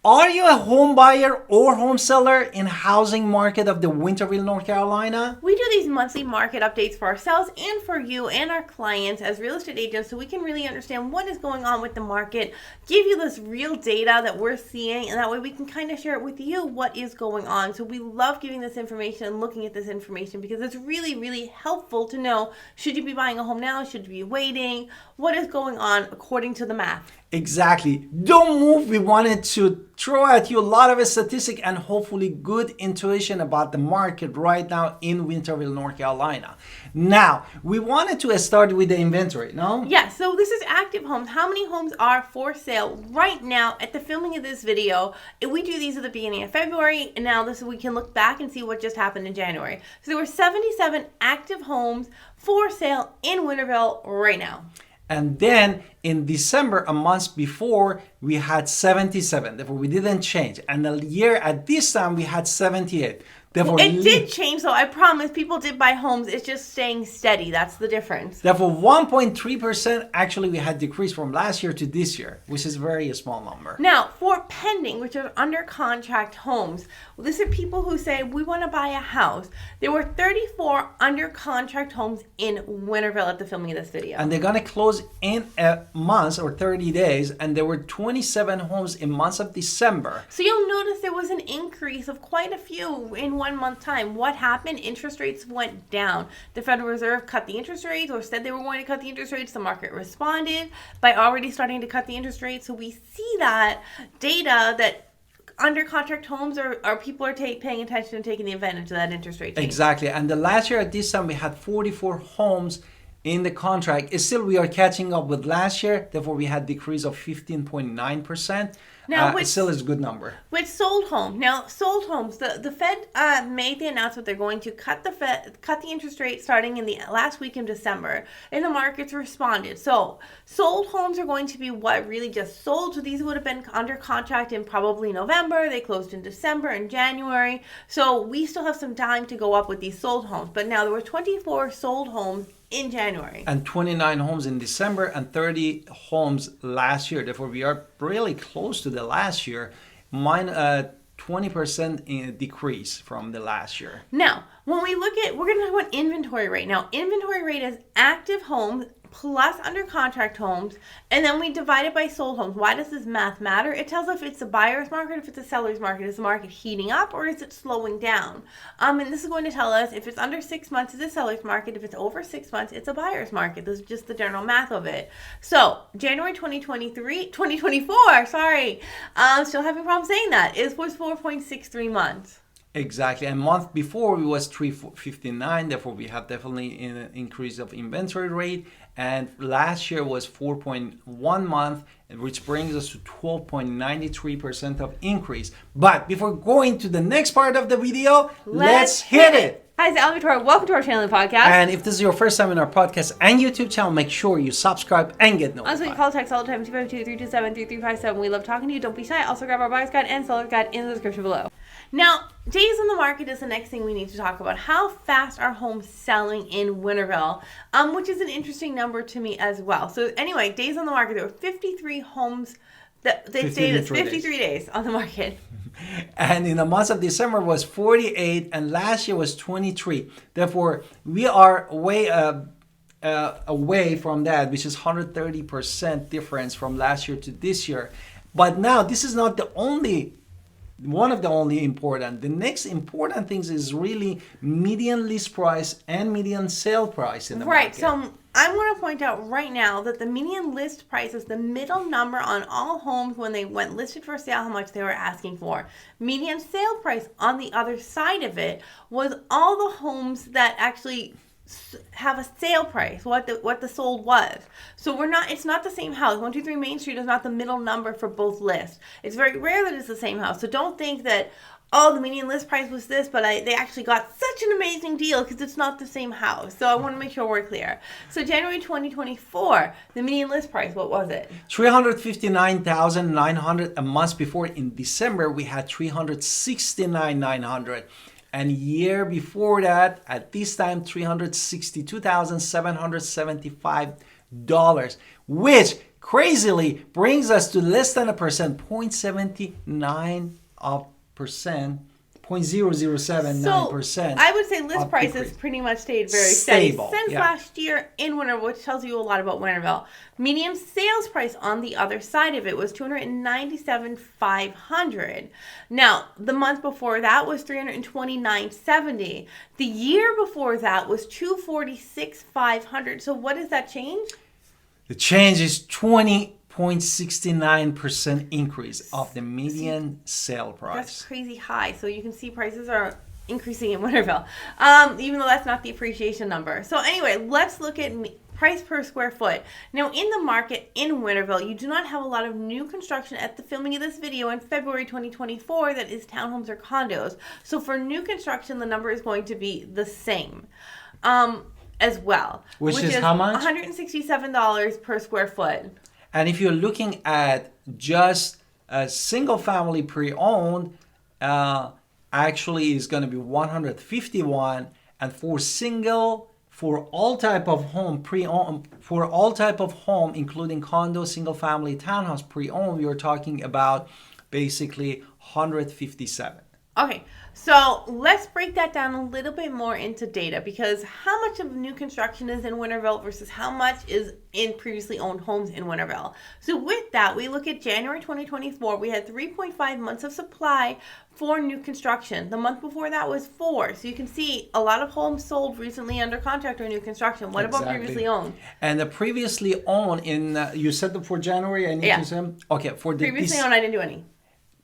Are you a home buyer or home seller in housing market of the Winterville, North Carolina? We do these monthly market updates for ourselves and for you and our clients as real estate agents so we can really understand what is going on with the market, give you this real data that we're seeing, and that way we can kind of share it with you what is going on. So we love giving this information and looking at this information because it's really, really helpful to know, should you be buying a home now? Should you be waiting? What is going on according to the math? Exactly. Don't move. We wanted to throw at you a lot of statistic and hopefully good intuition about the market right now in Winterville, North Carolina. Now, we wanted to start with the inventory, no? Yeah, so this is active homes. How many homes are for sale right now at the filming of this video? And we do these at the beginning of February, and now we can look back and see what just happened in January. So there were 77 active homes for sale in Winterville right now. And then in December, a month before, we had 77. Therefore, we didn't change. And the year at this time, we had 78. Therefore, it did change, though. I promise. People did buy homes. It's just staying steady. That's the difference. Therefore, 1.3% actually we had decreased from last year to this year, which is a very small number. Now, for pending, which are under contract homes, these are people who say, we want to buy a house. There were 34 under contract homes in Winterville at the filming of this video. And they're going to close in a month or 30 days. And there were 27 homes in months of December. So you'll notice there was an increase of quite a few in 1 month time. What happened? Interest rates went down. The Federal Reserve cut the interest rates or said they were going to cut the interest rates. The market responded by already starting to cut the interest rates. So we see that data that under contract homes are people are paying attention and taking the advantage of that interest rate change. Exactly. And the last year at this time, we had 44 homes in the contract. Still, we are catching up with last year. Therefore, we had decrease of 15.9%. Now, still is a good number. With sold homes, now sold homes, the Fed made the announcement they're going to cut the interest rate starting in the last week in December, and the markets responded. So sold homes are going to be what really just sold. So these would have been under contract in probably November. They closed in December and January. So we still have some time to go up with these sold homes. But now there were 24 sold homes in January. And 29 homes in December and 30 homes last year. Therefore, we are really close to the last year, 20% decrease from the last year. Now, when we look at, we're going to talk about inventory rate. Now, inventory rate is active homes plus under contract homes, and then we divide it by sold homes. Why does this math matter? It tells us if it's a buyer's market, if it's a seller's market. Is the market heating up or is it slowing down? And this is going to tell us if it's under 6 months, it's a seller's market. If it's over 6 months, it's a buyer's market. This is just the general math of it. So January 2024, still having a problem saying that, was 4.63 months. Exactly. And month before we was 359. Therefore, we have definitely an increase of inventory rate. And last year was 4.1 month, which brings us to 12.93% of increase. But before going to the next part of the video, let's hit it. Hi, it's Alan Victoria. Welcome to our channel and podcast. And if this is your first time in our podcast and YouTube channel, make sure you subscribe and get notified. Also, you call text all the time, 252-327-3357. We love talking to you. Don't be shy. Also, grab our buyer's guide and seller's guide in the description below. Now, days on the market is the next thing we need to talk about. How fast are homes selling in Winterville, which is an interesting number to me as well. So anyway, days on the market, there were 53 homes that they stayed 53 days on the market. And in the month of December was 48, and last year was 23. Therefore, we are way away from that, which is 130% difference from last year to this year. But now, this is not the only one of the only important. The next important things is really median list price and median sale price in the market. Right. So I'm going to point out right now that the median list price is the middle number on all homes when they went listed for sale, how much they were asking for. Median sale price on the other side of it was all the homes that actually have a sale price, what the sold was. So it's not the same house. 123 Main Street is not the middle number for both lists. It's very rare that it's the same house. So don't think that, the median list price was this, but they actually got such an amazing deal, because it's not the same house. So I want to make sure we're clear. So January 2024, the median list price, what was it? $359,900. A month before, in December, we had $369,900. And year before that, at this time, $362,775, which crazily brings us to less than a percent, 0.79%. 0.0079%. I would say list prices decrease. pretty much stayed very steady Stable, since yeah. last year in Winterville, which tells you a lot about Winterville. Median sales price on the other side of it was $297,500. Now, the month before that was $329,700. The year before that was $246,500. So what does that change? The change is 20.69% increase of the median sale price. That's crazy high. So you can see prices are increasing in Winterville, even though that's not the appreciation number. So anyway, let's look at price per square foot. Now, in the market in Winterville, you do not have a lot of new construction at the filming of this video in February 2024 that is townhomes or condos. So for new construction, the number is going to be the same. As well. Which is how much? $167 per square foot. And if you're looking at just a single family pre-owned, actually is going to be $151, and for all type of home pre-owned, for all type of home, including condo, single family, townhouse pre-owned, you're talking about basically $157. Okay, so let's break that down a little bit more into data, because how much of new construction is in Winterville versus how much is in previously owned homes in Winterville. So with that, we look at January 2024, we had 3.5 months of supply for new construction. The month before that was 4. So you can see a lot of homes sold recently under contract or new construction. What about previously owned? And the previously owned in, you said them for January, I need to say them? Okay, for the previously owned, I didn't do any.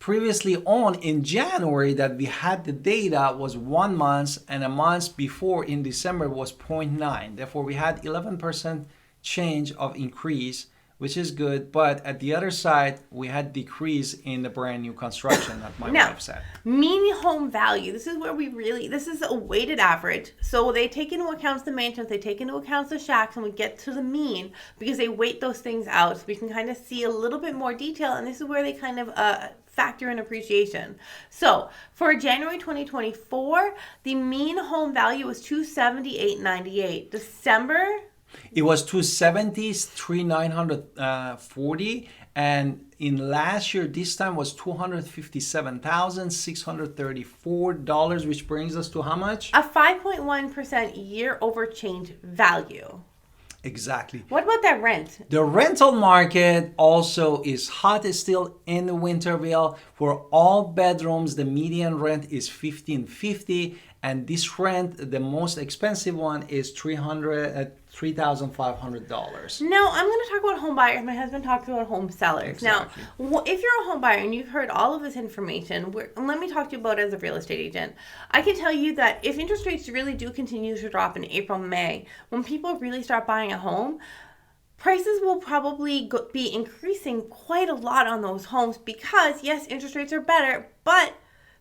Previously owned in January that we had the data was 1 month, and a month before in December was 0.9. Therefore, we had 11% change of increase, which is good. But at the other side, we had decrease in the brand new construction that my wife said. Mean home value. This is where this is a weighted average. So they take into account the mansions, they take into account the shacks, and we get to the mean because they weight those things out. So we can kind of see a little bit more detail. And this is where they kind of factor in appreciation. So for January 2024, the mean home value was $278.98. December, it was $273,940, and in last year this time was $257,634, which brings us to how much? A 5.1% year over change value. Exactly. What about that rent? The rental market also is hot still in Winterville. For all bedrooms, the median rent is $1,550, and this rent, the most expensive one, is $3,500. Now, I'm going to talk about home buyers. My husband talks about home sellers. Exactly. Now, if you're a home buyer and you've heard all of this information, let me talk to you about it as a real estate agent. I can tell you that if interest rates really do continue to drop in April, May, when people really start buying a home, prices will probably be increasing quite a lot on those homes because, yes, interest rates are better, but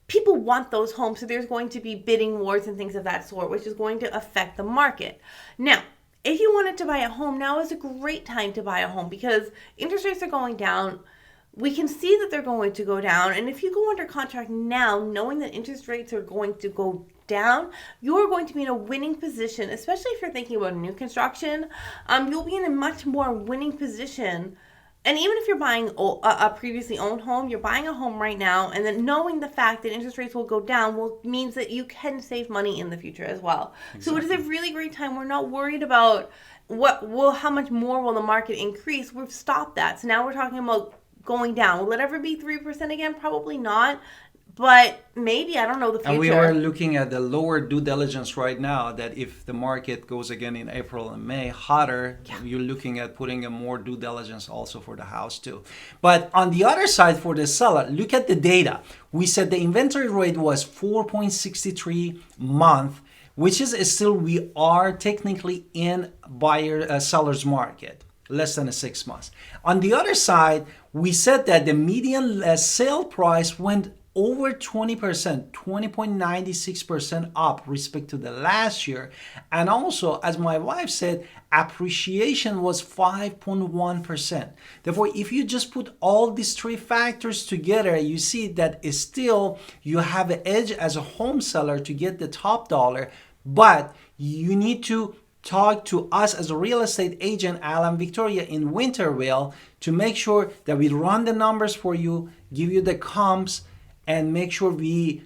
people want those homes, so there's going to be bidding wars and things of that sort, which is going to affect the market. Now, if you wanted to buy a home, now is a great time to buy a home because interest rates are going down. We can see that they're going to go down. And if you go under contract now, knowing that interest rates are going to go down, you're going to be in a winning position, especially if you're thinking about new construction. You'll be in a much more winning position. And even if you're buying a previously owned home, you're buying a home right now, and then knowing the fact that interest rates will go down means that you can save money in the future as well. Exactly. So it is a really great time. We're not worried about how much more will the market increase. We've stopped that. So now we're talking about going down. Will it ever be 3% again? Probably not. But maybe, I don't know the future. And we are looking at the lower due diligence right now, that if the market goes again in April and May hotter, you're looking at putting a more due diligence also for the house too. But on the other side, for the seller, look at the data. We said the inventory rate was 4.63 month, which is still, we are technically in seller's market, less than 6 months. On the other side, we said that the median sale price went over 20%, 20.96% up respect to the last year. And also, as my wife said, appreciation was 5.1%. Therefore, if you just put all these three factors together, you see that still you have an edge as a home seller to get the top dollar, but you need to talk to us as a real estate agent, Alan Victoria in Winterville, to make sure that we run the numbers for you, give you the comps, and make sure we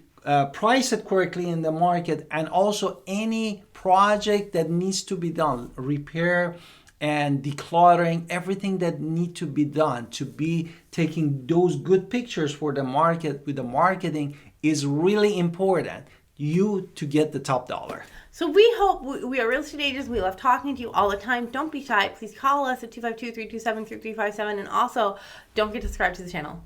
price it correctly in the market, and also any project that needs to be done, repair and decluttering, everything that need to be done to be taking those good pictures for the market with the marketing is really important. You to get the top dollar. So we hope we are real estate agents. We love talking to you all the time. Don't be shy. Please call us at 252-327-3357, and also don't forget to subscribe to the channel.